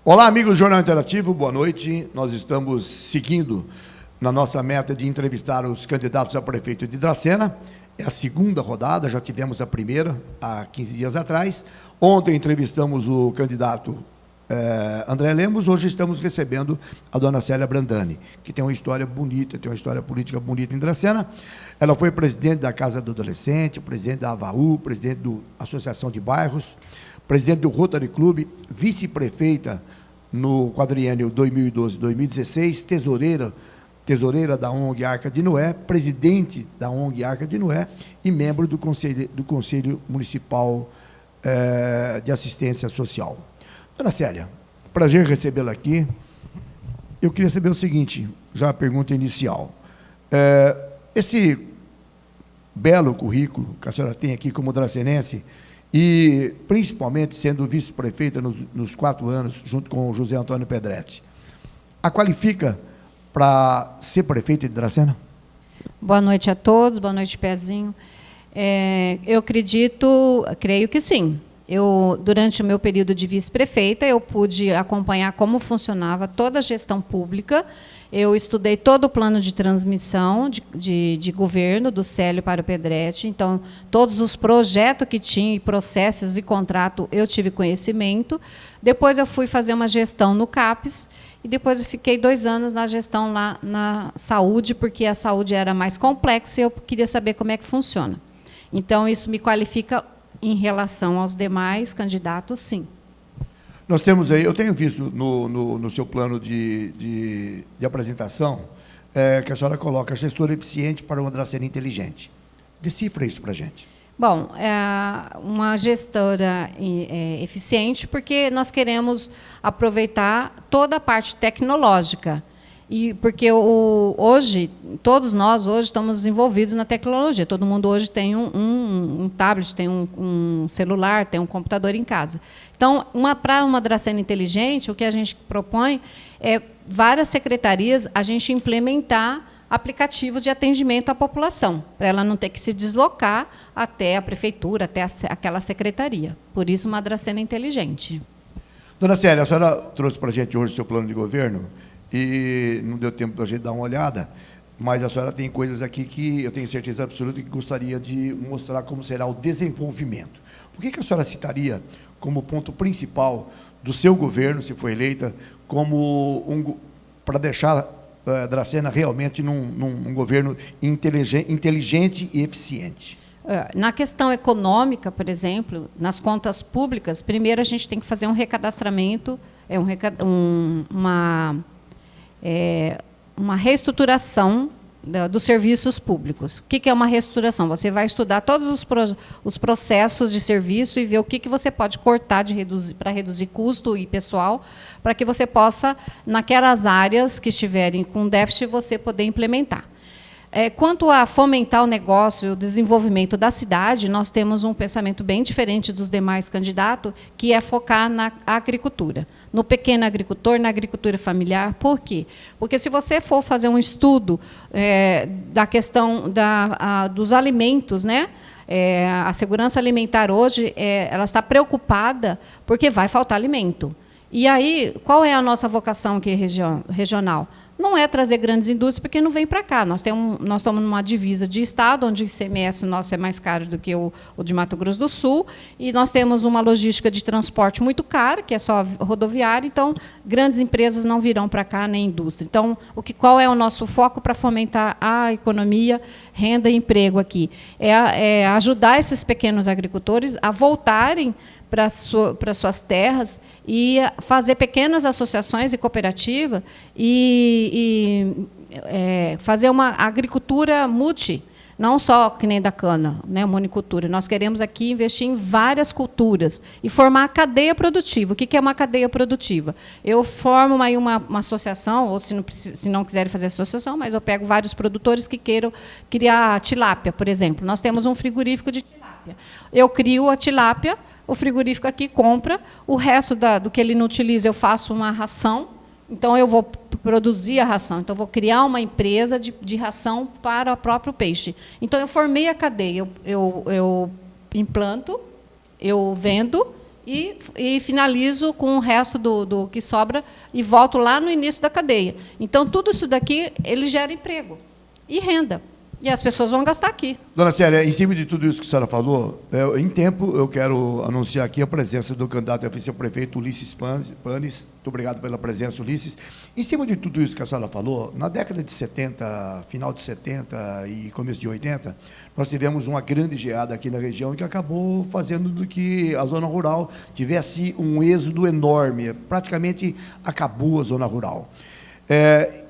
Olá, amigos do Jornal Interativo, boa noite. Nós estamos seguindo na nossa meta de entrevistar os candidatos a prefeito de Dracena. É a segunda rodada, já tivemos a primeira há 15 dias atrás. Ontem entrevistamos o candidato André Lemos, hoje estamos recebendo a dona Célia Brandani, que tem uma história bonita, tem uma história política bonita em Dracena. Ela foi presidente da Casa do Adolescente, presidente da AVAU, presidente da Associação de Bairros, presidente do Rotary Club, vice-prefeita no quadriênio 2012-2016, tesoureira da ONG Arca de Noé, presidente da ONG Arca de Noé e membro do Conselho Municipal de Assistência Social. Dona Célia, prazer recebê-la aqui. Eu queria saber o seguinte, já a pergunta inicial. Esse belo currículo que a senhora tem aqui como dracenense, e principalmente sendo vice-prefeita nos 4 anos, junto com o José Antônio Pedretti, a qualifica para ser prefeita de Dracena? Boa noite a todos, boa noite, Pezinho. Eu creio que sim. Durante o meu período de vice-prefeita, eu pude acompanhar como funcionava toda a gestão pública. Eu estudei todo o plano de transmissão de governo do Célio para o Pedretti. Então, todos os projetos que tinha, processos e contrato, eu tive conhecimento. Depois, eu fui fazer uma gestão no CAPES, e depois eu fiquei 2 anos na gestão lá na saúde, porque a saúde era mais complexa e eu queria saber como é que funciona. Então, isso me qualifica em relação aos demais candidatos, sim. Nós temos aí, eu tenho visto no seu plano de apresentação, que a senhora coloca gestor eficiente para uma Dracena inteligente. Decifra isso para a gente. Bom, uma gestora eficiente, porque nós queremos aproveitar toda a parte tecnológica. E porque hoje, todos nós hoje estamos envolvidos na tecnologia. Todo mundo hoje tem um tablet, tem um celular, tem um computador em casa. Então, para uma Dracena inteligente, o que a gente propõe é várias secretarias a gente implementar aplicativos de atendimento à população, para ela não ter que se deslocar até a prefeitura, até aquela secretaria. Por isso, uma Dracena inteligente. Dona Célia, a senhora trouxe para a gente hoje o seu plano de governo, e não deu tempo para a gente dar uma olhada, mas a senhora tem coisas aqui que eu tenho certeza absoluta que gostaria de mostrar como será o desenvolvimento. O que a senhora citaria como ponto principal do seu governo, se for eleita, para deixar Dracena realmente num governo inteligente e eficiente? Na questão econômica, por exemplo, nas contas públicas, primeiro a gente tem que fazer um recadastramento, uma reestruturação dos serviços públicos. O que é uma reestruturação? Você vai estudar todos os processos de serviço e ver o que você pode cortar para reduzir custo e pessoal, para que você possa, naquelas áreas que estiverem com déficit, você poder implementar. Quanto a fomentar o negócio e o desenvolvimento da cidade, nós temos um pensamento bem diferente dos demais candidatos, que é focar na agricultura, no pequeno agricultor, na agricultura familiar. Por quê? Porque se você for fazer um estudo da questão dos alimentos, né? A segurança alimentar hoje, ela está preocupada porque vai faltar alimento. E aí, qual é a nossa vocação aqui regional? Não é trazer grandes indústrias, porque não vem para cá. Nós estamos numa divisa de estado, onde o ICMS nosso é mais caro do que o de Mato Grosso do Sul, e nós temos uma logística de transporte muito cara, que é só rodoviária, então, grandes empresas não virão para cá, nem indústria. Então, qual é o nosso foco para fomentar a economia, renda e emprego aqui? É ajudar esses pequenos agricultores a voltarem para suas terras e fazer pequenas associações e cooperativas e fazer uma agricultura multi, não só que nem da cana, né, monocultura. Nós queremos aqui investir em várias culturas e formar a cadeia produtiva. O que é uma cadeia produtiva? Eu formo aí uma associação, ou se não quiserem fazer associação, mas eu pego vários produtores que queiram criar tilápia, por exemplo. Nós temos um frigorífico de tilápia. Eu crio a tilápia, o frigorífico aqui compra, o resto do que ele não utiliza eu faço uma ração, então eu vou produzir a ração, então eu vou criar uma empresa de ração para o próprio peixe. Então eu formei a cadeia, eu implanto, eu vendo e finalizo com o resto do que sobra e volto lá no início da cadeia. Então, tudo isso daqui, ele gera emprego e renda. E as pessoas vão gastar aqui. Dona Célia, em cima de tudo isso que a senhora falou, em tempo eu quero anunciar aqui a presença do candidato a vice-prefeito Ulisses Panes. Muito obrigado pela presença, Ulisses. Em cima de tudo isso que a senhora falou, na década de 70, final de 70 e começo de 80, nós tivemos uma grande geada aqui na região que acabou fazendo do que a zona rural tivesse um êxodo enorme. Praticamente acabou a zona rural.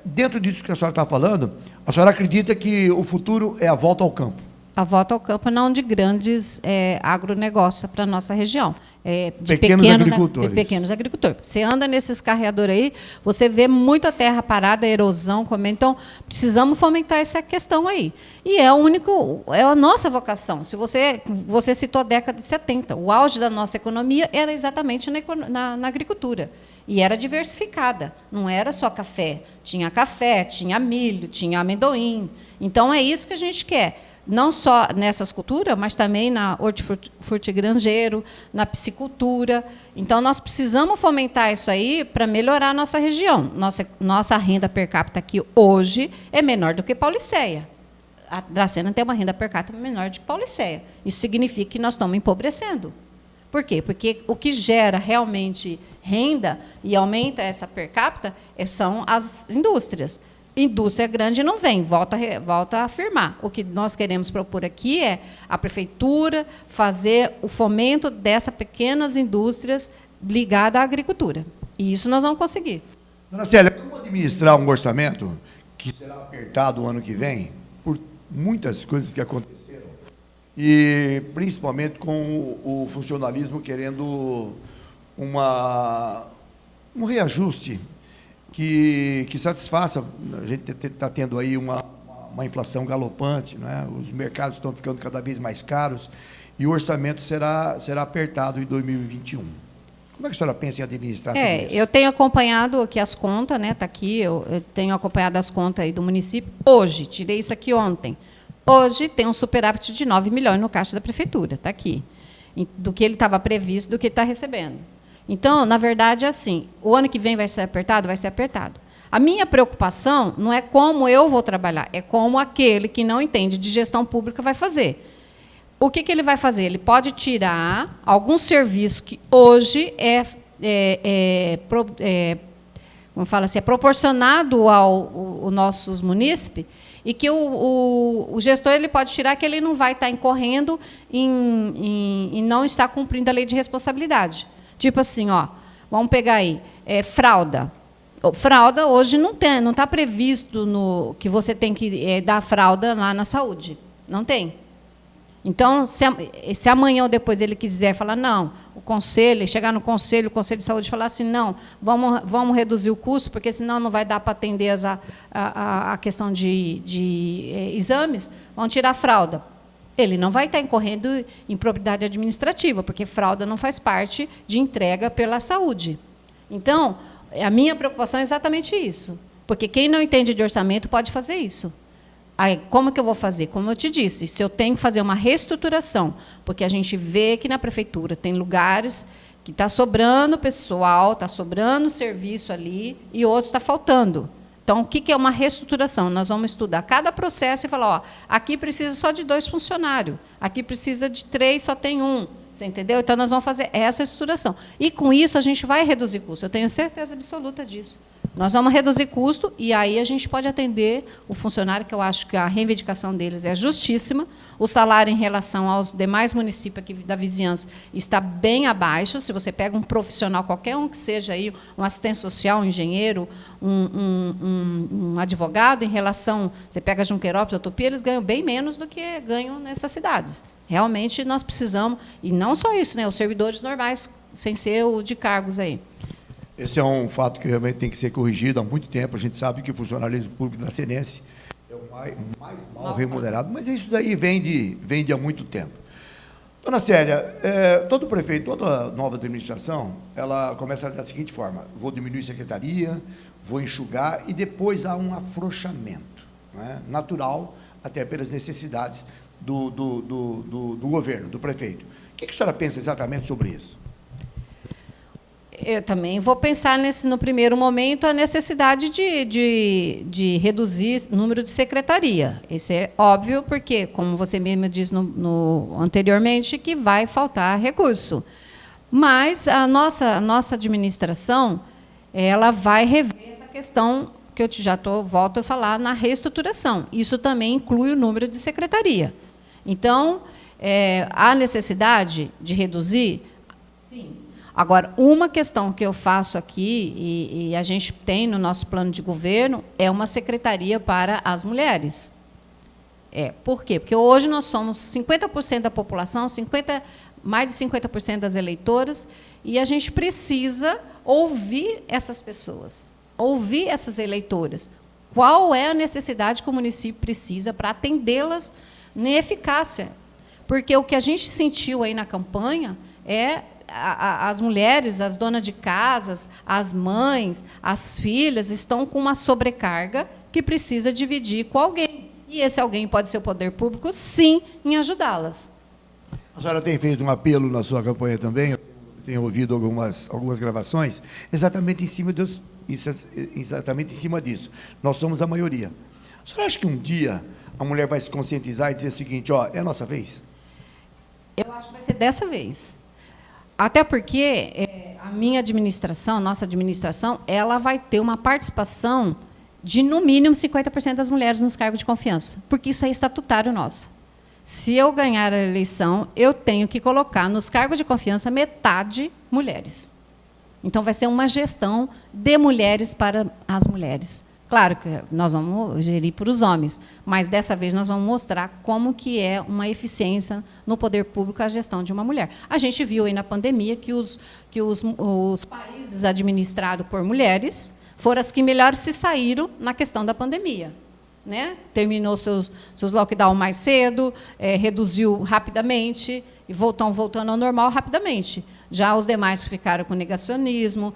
Dentro disso que a senhora está falando, a senhora acredita que o futuro é a volta ao campo? A volta ao campo não de grandes agronegócios para a nossa região. De pequenos agricultores. Você anda nesses carreadores aí, você vê muita terra parada, erosão, então precisamos fomentar essa questão aí. E é a nossa vocação. Se você citou a década de 70, o auge da nossa economia era exatamente na agricultura. E era diversificada, não era só café. Tinha tinha milho, tinha amendoim. Então, é isso que a gente quer. Não só nessas culturas, mas também na hortifrutigranjeiro, na piscicultura. Então, nós precisamos fomentar isso aí para melhorar a nossa região. Nossa renda per capita aqui hoje é menor do que Pauliceia. A Dracena tem uma renda per capita menor do que Pauliceia. Isso significa que nós estamos empobrecendo. Por quê? Porque o que gera realmente renda e aumenta essa per capita são as indústrias. Indústria grande não vem, volta a afirmar. O que nós queremos propor aqui é a prefeitura fazer o fomento dessas pequenas indústrias ligadas à agricultura. E isso nós vamos conseguir. Dona Célia, como administrar um orçamento que será apertado o ano que vem, por muitas coisas que aconteceram, e principalmente com o funcionalismo querendo um reajuste que satisfaça. A gente está tendo aí uma inflação galopante, né? Os mercados estão ficando cada vez mais caros e o orçamento será apertado em 2021. Como é que a senhora pensa em administrar tudo isso? Eu tenho acompanhado aqui as contas, né? Está aqui, eu tenho acompanhado as contas aí do município. Hoje, tirei isso aqui ontem. Hoje tem um superávit de 9 milhões no caixa da prefeitura, está aqui, do que ele estava previsto, do que ele está recebendo. Então, na verdade, é assim, o ano que vem vai ser apertado? Vai ser apertado. A minha preocupação não é como eu vou trabalhar, é como aquele que não entende de gestão pública vai fazer. O que ele vai fazer? Ele pode tirar algum serviço que hoje como fala assim, é proporcionado aos nossos munícipes, e que o gestor ele pode tirar, que ele não vai estar incorrendo em não estar cumprindo a lei de responsabilidade. Tipo assim, vamos pegar aí, fralda. Fralda hoje não está previsto que você tem que dar fralda lá na saúde. Não tem. Então, se amanhã ou depois ele quiser falar, não, o conselho, chegar no conselho, o Conselho de Saúde falar assim, não, vamos reduzir o custo, porque senão não vai dar para atender a questão de exames, vão tirar a fralda. Ele não vai estar incorrendo em improbidade administrativa, porque fralda não faz parte de entrega pela saúde. Então, a minha preocupação é exatamente isso, porque quem não entende de orçamento pode fazer isso. Aí, como que eu vou fazer? Como eu te disse, se eu tenho que fazer uma reestruturação, porque a gente vê que na prefeitura tem lugares que está sobrando pessoal, está sobrando serviço ali, e outros está faltando. Então, o que é uma reestruturação? Nós vamos estudar cada processo e falar, aqui precisa só de 2 funcionários, aqui precisa de 3, só tem 1. Você entendeu? Então, nós vamos fazer essa estruturação. E, com isso, a gente vai reduzir custo. Eu tenho certeza absoluta disso. Nós vamos reduzir custo e aí a gente pode atender o funcionário, que eu acho que a reivindicação deles é justíssima. O salário em relação aos demais municípios aqui da vizinhança está bem abaixo. Se você pega um profissional, qualquer um que seja aí, um assistente social, um engenheiro, um advogado, em relação, você pega Junqueirópolis, Utopia, eles ganham bem menos do que ganham nessas cidades. Realmente nós precisamos, e não só isso, né, os servidores normais, sem ser o de cargos aí. Esse é um fato que realmente tem que ser corrigido há muito tempo. A gente sabe que o funcionalismo público dracenense é o mais mal remunerado, mas isso daí vem de há muito tempo. Dona Célia, todo prefeito, toda nova administração, ela começa da seguinte forma: vou diminuir secretaria, vou enxugar, e depois há um afrouxamento, né, natural, até pelas necessidades do governo, do prefeito. O que a senhora pensa exatamente sobre isso? Eu também vou pensar no primeiro momento, a necessidade de reduzir o número de secretaria. Isso é óbvio, porque, como você mesmo disse anteriormente, que vai faltar recurso. Mas a nossa administração, ela vai rever essa questão que eu volto a falar na reestruturação. Isso também inclui o número de secretaria. Então, há necessidade de reduzir? Sim. Agora, uma questão que eu faço aqui, e a gente tem no nosso plano de governo, é uma secretaria para as mulheres. Por quê? Porque hoje nós somos 50% da população, mais de 50% das eleitoras, e a gente precisa ouvir essas pessoas, ouvir essas eleitoras. Qual é a necessidade que o município precisa para atendê-las na eficácia? Porque o que a gente sentiu aí na campanha é as mulheres, as donas de casas, as mães, as filhas estão com uma sobrecarga que precisa dividir com alguém. E esse alguém pode ser o poder público, sim, em ajudá-las. A senhora tem feito um apelo na sua campanha também, eu tenho ouvido algumas gravações, exatamente em cima disso. Nós somos a maioria. A senhora acha que um dia a mulher vai se conscientizar e dizer o seguinte, é a nossa vez? Eu acho que vai ser dessa vez. Até porque a minha administração, nossa administração, ela vai ter uma participação de, no mínimo, 50% das mulheres nos cargos de confiança, porque isso é estatutário nosso. Se eu ganhar a eleição, eu tenho que colocar nos cargos de confiança metade mulheres. Então, vai ser uma gestão de mulheres para as mulheres. Claro que nós vamos gerir para os homens, mas dessa vez nós vamos mostrar como que é uma eficiência no poder público a gestão de uma mulher. A gente viu aí na pandemia que os países administrados por mulheres foram as que melhor se saíram na questão da pandemia. Né? Terminou seus lockdown mais cedo, reduziu rapidamente e voltando ao normal rapidamente. Já os demais que ficaram com negacionismo,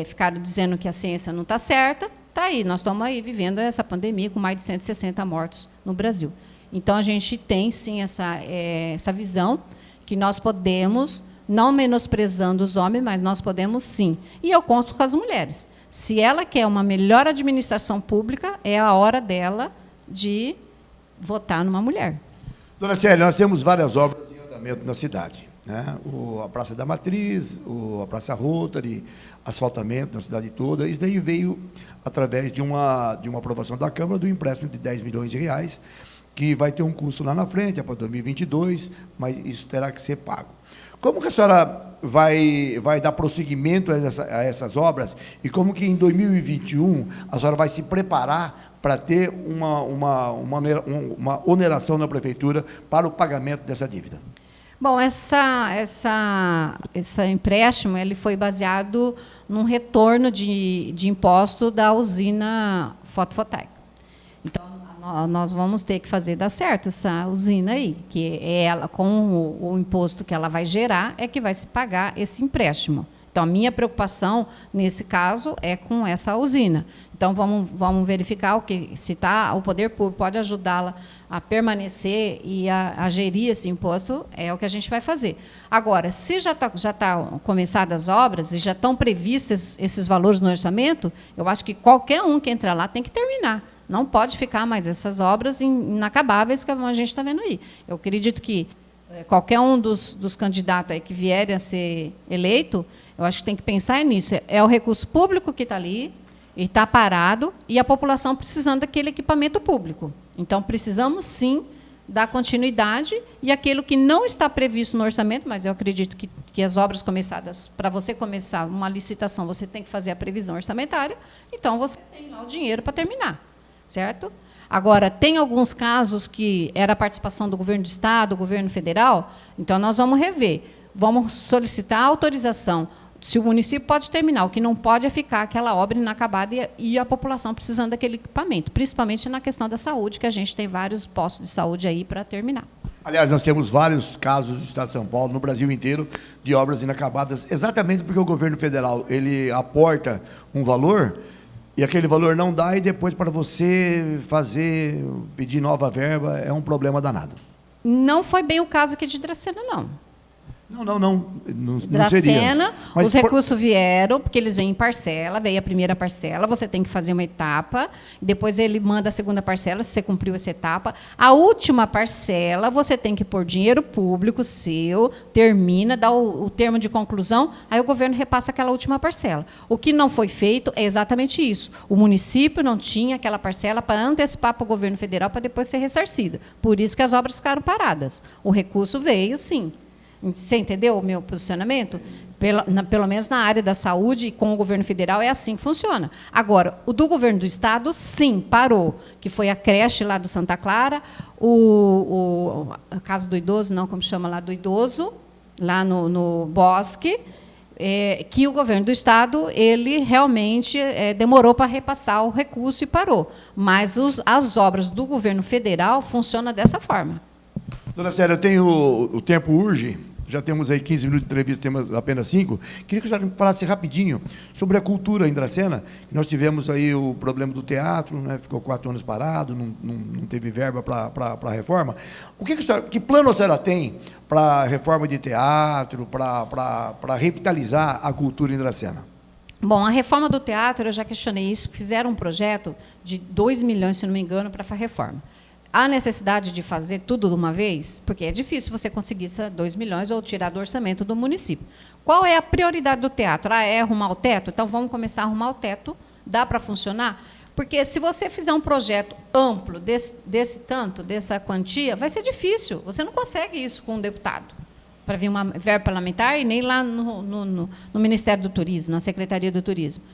ficaram dizendo que a ciência não está certa, está aí. Nós estamos aí vivendo essa pandemia com mais de 160 mortos no Brasil. Então, a gente tem, sim, essa visão que nós podemos, não menosprezando os homens, mas nós podemos, sim. E eu conto com as mulheres. Se ela quer uma melhor administração pública, é a hora dela de votar numa mulher. Dona Célia, nós temos várias obras em andamento na cidade, né? A Praça da Matriz, a Praça Rotary, asfaltamento na cidade toda. Isso daí veio através de uma aprovação da Câmara do empréstimo de 10 milhões de reais, que vai ter um custo lá na frente, é para 2022, mas isso terá que ser pago. Como que a senhora vai dar prosseguimento a essas obras e como que em 2021 a senhora vai se preparar para ter uma oneração na prefeitura para o pagamento dessa dívida? Bom, esse empréstimo ele foi baseado num retorno de imposto da usina fotovoltaica. Então, nós vamos ter que fazer dar certo essa usina aí, que ela, com o imposto que ela vai gerar, é que vai se pagar esse empréstimo. Então, a minha preocupação, nesse caso, é com essa usina. Então, vamos verificar se o poder público pode ajudá-la a permanecer e a gerir esse imposto, é o que a gente vai fazer. Agora, se já tá começadas as obras e já estão previstos esses valores no orçamento, eu acho que qualquer um que entrar lá tem que terminar. Não pode ficar mais essas obras inacabáveis que a gente está vendo aí. Eu acredito que qualquer um dos candidatos aí que vierem a ser eleito, eu acho que tem que pensar nisso. É o recurso público que está ali, e está parado, e a população precisando daquele equipamento público. Então, precisamos, sim, dar continuidade, e aquilo que não está previsto no orçamento, mas eu acredito que as obras começadas, para você começar uma licitação, você tem que fazer a previsão orçamentária, então você tem lá o dinheiro para terminar. Certo? Agora, tem alguns casos que era a participação do governo do Estado, do governo federal, então nós vamos rever. Vamos solicitar autorização, se o município pode terminar, o que não pode é ficar aquela obra inacabada e a população precisando daquele equipamento, principalmente na questão da saúde, que a gente tem vários postos de saúde aí para terminar. Aliás, nós temos vários casos do Estado de São Paulo, no Brasil inteiro, de obras inacabadas, exatamente porque o governo federal ele aporta um valor e aquele valor não dá, e depois para você pedir nova verba, é um problema danado. Não foi bem o caso aqui de Dracena, não. Não seria. Dracena, Mas os recursos vieram, porque eles vêm em parcela, veio a primeira parcela, você tem que fazer uma etapa, depois ele manda a segunda parcela, se você cumpriu essa etapa. A última parcela, você tem que pôr dinheiro público seu, termina, dá o termo de conclusão, aí o governo repassa aquela última parcela. O que não foi feito é exatamente isso. O município não tinha aquela parcela para antecipar para o governo federal para depois ser ressarcida. Por isso que as obras ficaram paradas. O recurso veio, sim. Você entendeu o meu posicionamento? Pelo menos na área da saúde, e com o governo federal, é assim que funciona. Agora, o do governo do Estado, sim, parou, que foi a creche lá do Santa Clara, o caso do idoso, não, como chama lá, do idoso, lá no Bosque, que o governo do Estado, ele realmente demorou para repassar o recurso e parou. Mas as obras do governo federal funcionam dessa forma. Dona Célia, o tempo urge, já temos aí 15 minutos de entrevista, temos apenas 5. Queria que a senhora falasse rapidinho sobre a cultura em Dracena. Nós tivemos aí o problema do teatro, né? Ficou 4 anos parado, não teve verba para a reforma. Que plano a senhora tem para a reforma de teatro, para revitalizar a cultura em Dracena? Bom, a reforma do teatro, eu já questionei isso, fizeram um projeto de 2 milhões, se não me engano, para a reforma. Há necessidade de fazer tudo de uma vez? Porque é difícil você conseguir 2 milhões ou tirar do orçamento do município. Qual é a prioridade do teatro? É arrumar o teto? Então, vamos começar a arrumar o teto. Dá para funcionar? Porque, se você fizer um projeto amplo, dessa quantia, vai ser difícil. Você não consegue isso com um deputado, para vir uma verba parlamentar, e nem lá no Ministério do Turismo, na Secretaria do Turismo.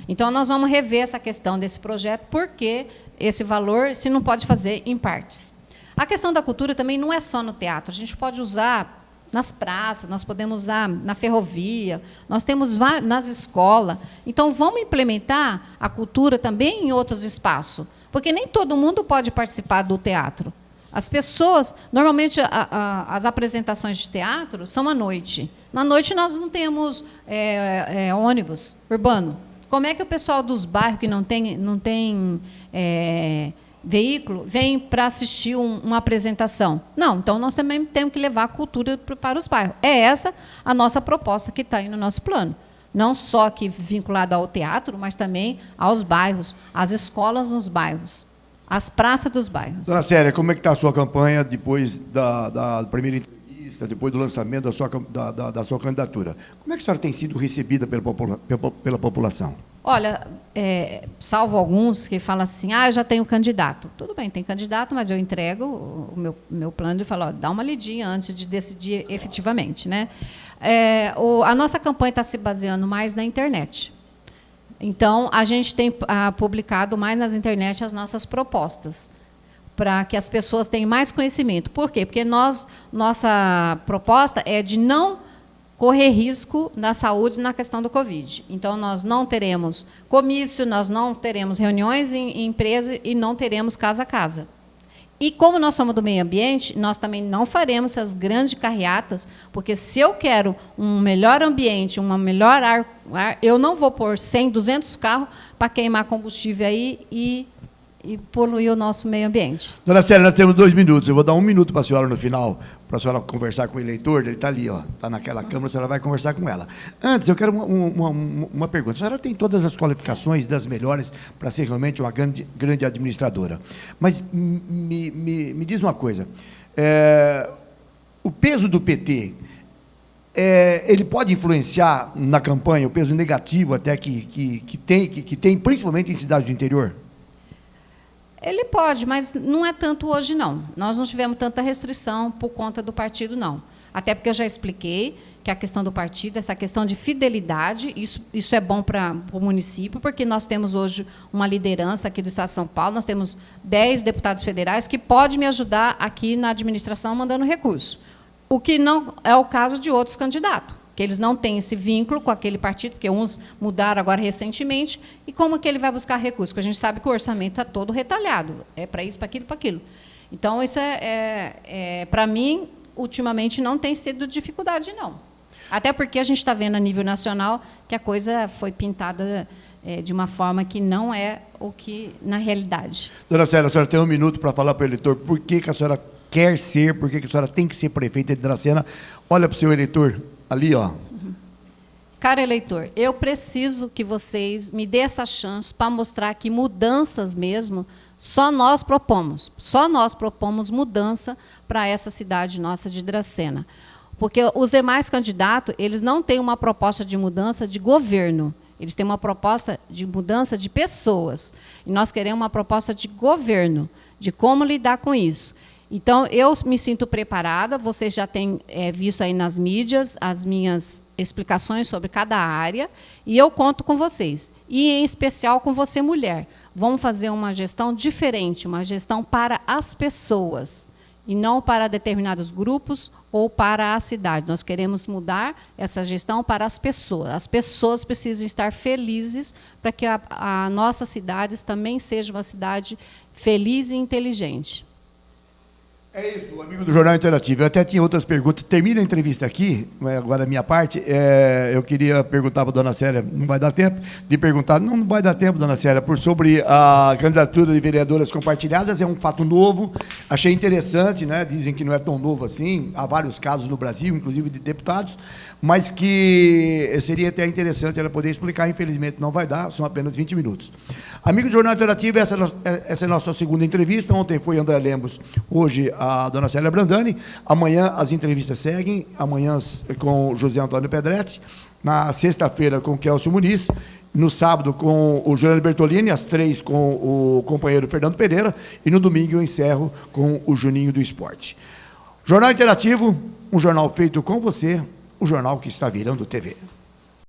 Então, nós vamos rever essa questão desse projeto, porque esse valor se não pode fazer em partes. A questão da cultura também não é só no teatro. A gente pode usar nas praças, nós podemos usar na ferrovia, nós temos nas escolas. Então, vamos implementar a cultura também em outros espaços, porque nem todo mundo pode participar do teatro. As pessoas, normalmente, as apresentações de teatro são à noite. Na noite, nós não temos ônibus urbano. Como é que o pessoal dos bairros que não tem veículo vem para assistir uma apresentação? Não, então nós também temos que levar a cultura para os bairros. É essa a nossa proposta que está aí no nosso plano. Não só que vinculada ao teatro, mas também aos bairros, às escolas nos bairros, às praças dos bairros. Dona Célia, como é que está a sua campanha depois da primeira entrevista, depois do lançamento da sua candidatura? Como é que a senhora tem sido recebida pela população? Olha, salvo alguns que falam assim, eu já tenho candidato. Tudo bem, tem candidato, mas eu entrego o meu plano e falo, dá uma lidinha antes de decidir efetivamente, né? A nossa campanha está se baseando mais na internet. Então, a gente tem publicado mais nas internet as nossas propostas, para que as pessoas tenham mais conhecimento. Por quê? Porque nossa proposta é de não correr risco na saúde na questão do Covid. Então, nós não teremos comício, nós não teremos reuniões em empresa e não teremos casa a casa. E, como nós somos do meio ambiente, nós também não faremos essas grandes carreatas, porque se eu quero um melhor ambiente, um melhor ar, eu não vou pôr 100, 200 carros para queimar combustível aí e poluir o nosso meio ambiente. Dona Célia, nós temos 2 minutos. Eu vou dar 1 minuto para a senhora no final, para a senhora conversar com o eleitor. Ele está ali, está naquela câmara, a senhora vai conversar com ela. Antes, eu quero uma pergunta. A senhora tem todas as qualificações das melhores para ser realmente uma grande administradora. Mas me diz uma coisa. O peso do PT, ele pode influenciar na campanha, o peso negativo até que tem, principalmente em cidades do interior? Ele pode, mas não é tanto hoje, não. Nós não tivemos tanta restrição por conta do partido, não. Até porque eu já expliquei que a questão do partido, essa questão de fidelidade, isso é bom para o município, porque nós temos hoje uma liderança aqui do Estado de São Paulo, nós temos 10 deputados federais que podem me ajudar aqui na administração mandando recurso. O que não é o caso de outros candidatos, que eles não têm esse vínculo com aquele partido, porque uns mudaram agora recentemente, e como que ele vai buscar recursos? Porque a gente sabe que o orçamento está todo retalhado, é para isso, para aquilo, para aquilo. Então, isso para mim, ultimamente, não tem sido dificuldade, não. Até porque a gente está vendo a nível nacional que a coisa foi pintada de uma forma que não é o que na realidade. Dona Célia, a senhora tem 1 minuto para falar para o eleitor por que a senhora quer ser, por que a senhora tem que ser prefeita de Dracena. Olha para o seu eleitor ali, ó. Cara eleitor, eu preciso que vocês me dêem essa chance para mostrar que mudanças mesmo, só nós propomos mudança para essa cidade nossa de Dracena. Porque os demais candidatos, eles não têm uma proposta de mudança de governo, eles têm uma proposta de mudança de pessoas. E nós queremos uma proposta de governo, de como lidar com isso. Então, eu me sinto preparada, vocês já têm visto aí nas mídias as minhas explicações sobre cada área, e eu conto com vocês, e em especial com você, mulher. Vamos fazer uma gestão diferente, uma gestão para as pessoas, e não para determinados grupos ou para a cidade. Nós queremos mudar essa gestão para as pessoas. As pessoas precisam estar felizes para que a nossa cidade também seja uma cidade feliz e inteligente. É isso, amigo do Jornal Interativo. Eu até tinha outras perguntas. Termina a entrevista aqui, agora a minha parte. Eu queria perguntar para a dona Célia, não vai dar tempo de perguntar, não vai dar tempo, dona Célia, sobre a candidatura de vereadoras compartilhadas. É um fato novo, achei interessante, né? Dizem que não é tão novo assim, há vários casos no Brasil, inclusive de deputados, mas que seria até interessante ela poder explicar. Infelizmente não vai dar, são apenas 20 minutos. Amigo do Jornal Interativo, essa é a nossa segunda entrevista. Ontem foi André Lemos, hoje a dona Célia Brandani. Amanhã as entrevistas seguem, amanhã com José Antônio Pedretti, na sexta-feira com Kelcio Muniz, no sábado com o Juliano Bertolini, às 3 com o companheiro Fernando Pereira, e no domingo eu encerro com o Juninho do Esporte. Jornal Interativo, um jornal feito com você, um jornal que está virando TV.